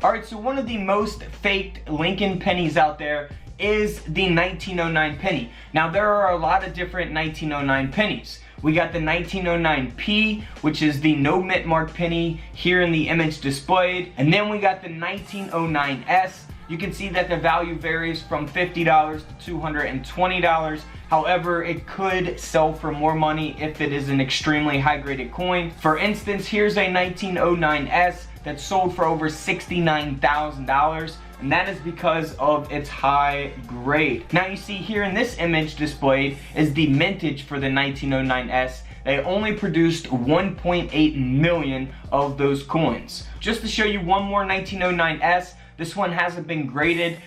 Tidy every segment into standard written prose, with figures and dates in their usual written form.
Alright, so one of the most faked Lincoln pennies out there is the 1909 penny. Now there are a lot of different 1909 pennies. We got the 1909P, which is the no mint mark penny here in the image displayed. And then we got the 1909S. You can see that the value varies from $50 to $220. However, it could sell for more money if it is an extremely high graded coin. For instance, here's a 1909S that sold for over $69,000. And that is because of its high grade. Now you see here in this image displayed is the mintage for the 1909S. They only produced 1.8 million of those coins. Just to show you one more 1909S, this one hasn't been graded,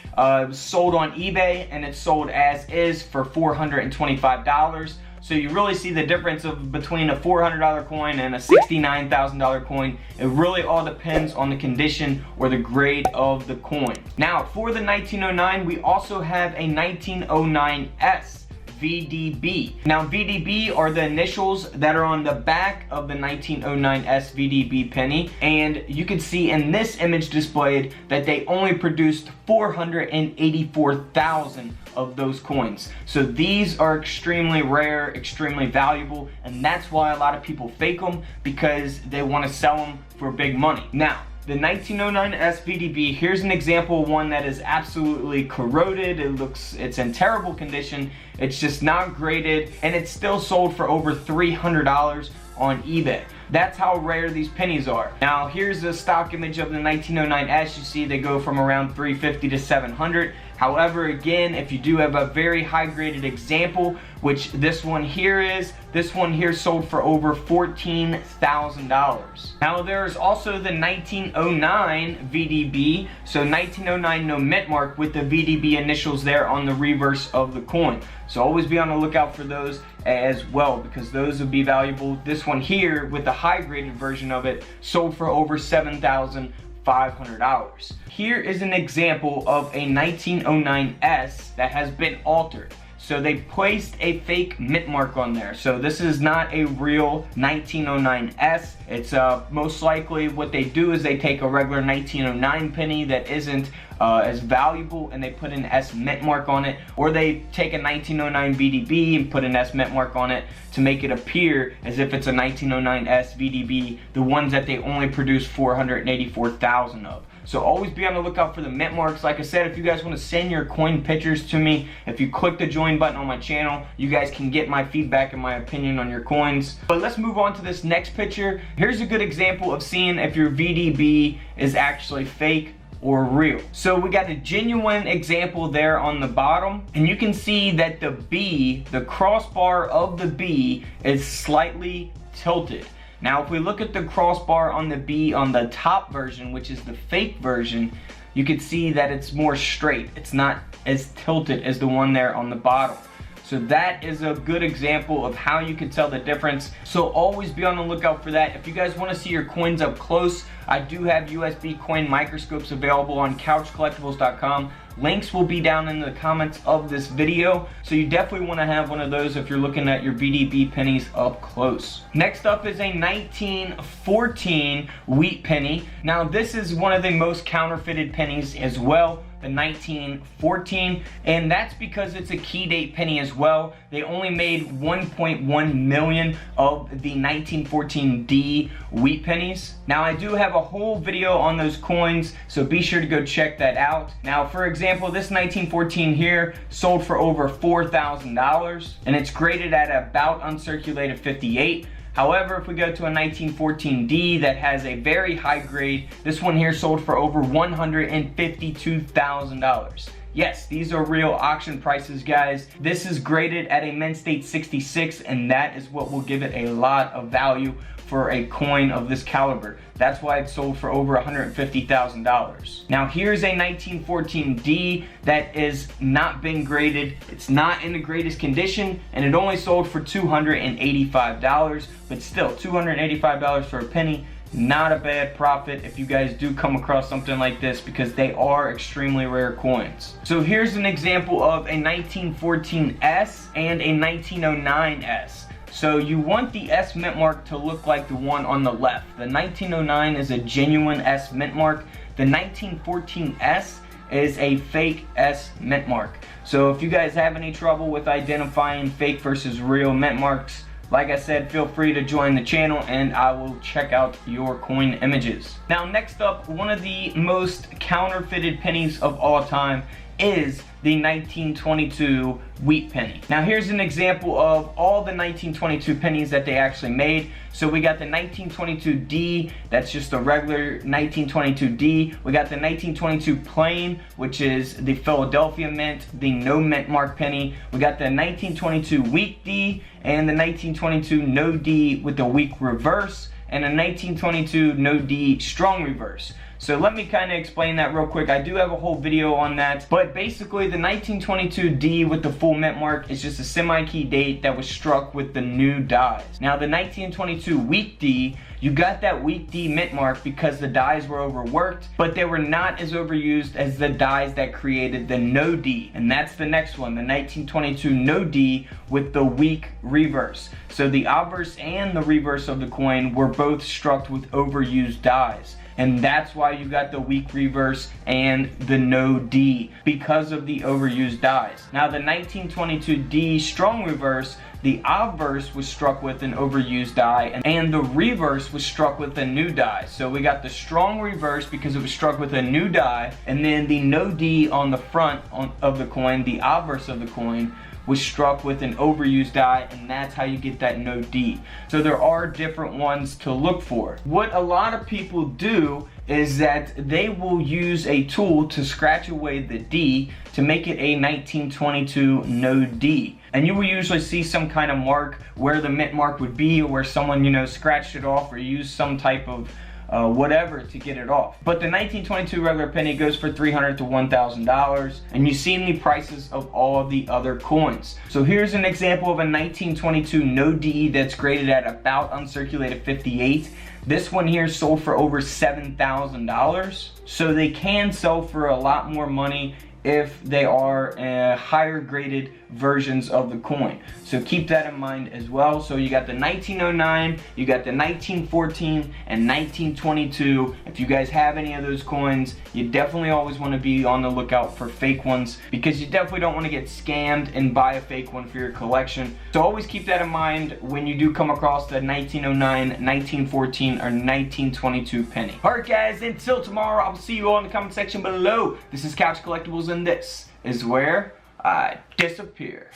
sold on eBay, and it's sold as is for $425. So you really see the difference of between a $400 coin and a $69,000 coin. It really all depends on the condition or the grade of the coin. Now for the 1909, we also have a 1909S. VDB. Now VDB are the initials that are on the back of the 1909S VDB penny, and you can see in this image displayed that they only produced 484,000 of those coins. So these are extremely rare, extremely valuable, and that's why a lot of people fake them, because they want to sell them for big money. Now the 1909S VDB, here's an example of one that is absolutely corroded. It's in terrible condition. It's just not graded, and it's still sold for over $300 on eBay. That's how rare these pennies are. Now here's a stock image of the 1909S. You see they go from around $350 to $700. However, again, if you do have a very high graded example, which this one here is, this one here sold for over $14,000. Now there's also the 1909 VDB, so 1909 no mint mark with the VDB initials there on the reverse of the coin. So always be on the lookout for those as well, because those would be valuable. This one here with the high graded version of it sold for over $7,500. Here is an example of a 1909S that has been altered. So they placed a fake mint mark on there. So this is not a real 1909S. It's most likely what they do is they take a regular 1909 penny that isn't as valuable, and they put an S mint mark on it, or they take a 1909 VDB and put an S mint mark on it to make it appear as if it's a 1909S VDB, the ones that they only produce 484,000 of. So always be on the lookout for the mint marks. Like I said, if you guys want to send your coin pictures to me, if you click the join button on my channel, you guys can get my feedback and my opinion on your coins. But let's move on to this next picture. Here's a good example of seeing if your VDB is actually fake or real. So we got a genuine example there on the bottom, and you can see that the B, the crossbar of the B, is slightly tilted. Now if we look at the crossbar on the B on the top version, which is the fake version, you can see that it's more straight. It's not as tilted as the one there on the bottom. So that is a good example of how you can tell the difference. So always be on the lookout for that. If you guys want to see your coins up close, I do have USB coin microscopes available on couchcollectibles.com. Links will be down in the comments of this video. So you definitely want to have one of those if you're looking at your VDB pennies up close. Next up is a 1914 wheat penny. Now this is one of the most counterfeited pennies as well, the 1914, and that's because it's a key date penny as well. They only made 1.1 million of the 1914D wheat pennies. Now I do have a whole video on those coins, so be sure to go check that out. Now for example, this 1914 here sold for over $4,000, and it's graded at about uncirculated 58. However, if we go to a 1914D that has a very high grade, this one here sold for over $152,000. Yes, these are real auction prices, guys. This is graded at a mint state 66, and that is what will give it a lot of value for a coin of this caliber. That's why it sold for over $150,000. Now here's a 1914D that is not been graded. It's not in the greatest condition, and it only sold for $285. But still, $285 for a penny, not a bad profit if you guys do come across something like this, because they are extremely rare coins. So here's an example of a 1914S and a 1909S. So you want the S mint mark to look like the one on the left. The 1909 is a genuine S mint mark. The 1914S is a fake S mint mark. So if you guys have any trouble with identifying fake versus real mint marks, like I said, feel free to join the channel and I will check out your coin images. Now next up, one of the most counterfeited pennies of all time is the 1922 wheat penny. Now here's an example of all the 1922 pennies that they actually made. So we got the 1922D, that's just a regular 1922D. We got the 1922 plain, which is the Philadelphia mint, the no mint mark penny. We got the 1922 weak D and the 1922 no D with the weak reverse, and a 1922 no D strong reverse. So let me kind of explain that real quick. I do have a whole video on that, but basically the 1922 D with the full mint mark is just a semi-key date that was struck with the new dies. Now the 1922 weak D, you got that weak D mint mark because the dies were overworked, but they were not as overused as the dies that created the no D. And that's the next one, the 1922 no D with the weak reverse. So the obverse and the reverse of the coin were both struck with overused dies. And that's why you got the weak reverse and the no D, because of the overused dies. Now the 1922 D strong reverse, the obverse was struck with an overused die and the reverse was struck with a new die. So we got the strong reverse because it was struck with a new die, and then the no D on the front of the coin, the obverse of the coin, was struck with an overused die, and that's how you get that no D. So there are different ones to look for. What a lot of people do is that they will use a tool to scratch away the D to make it a 1922 no D. And you will usually see some kind of mark where the mint mark would be, or where someone, you know, scratched it off or used some type of whatever to get it off. But the 1922 regular penny goes for $300 to $1,000, and you've seen the prices of all of the other coins. So here's an example of a 1922 no D that's graded at about uncirculated 58. This one here sold for over $7,000. So they can sell for a lot more money if they are higher graded versions of the coin. So keep that in mind as well. So you got the 1909, you got the 1914, and 1922. If you guys have any of those coins, you definitely always want to be on the lookout for fake ones, because you definitely don't want to get scammed and buy a fake one for your collection. So always keep that in mind when you do come across the 1909, 1914, or 1922 penny. Alright guys, until tomorrow, I'll see you all in the comment section below. This is Couch Collectibles, and this is where I disappear.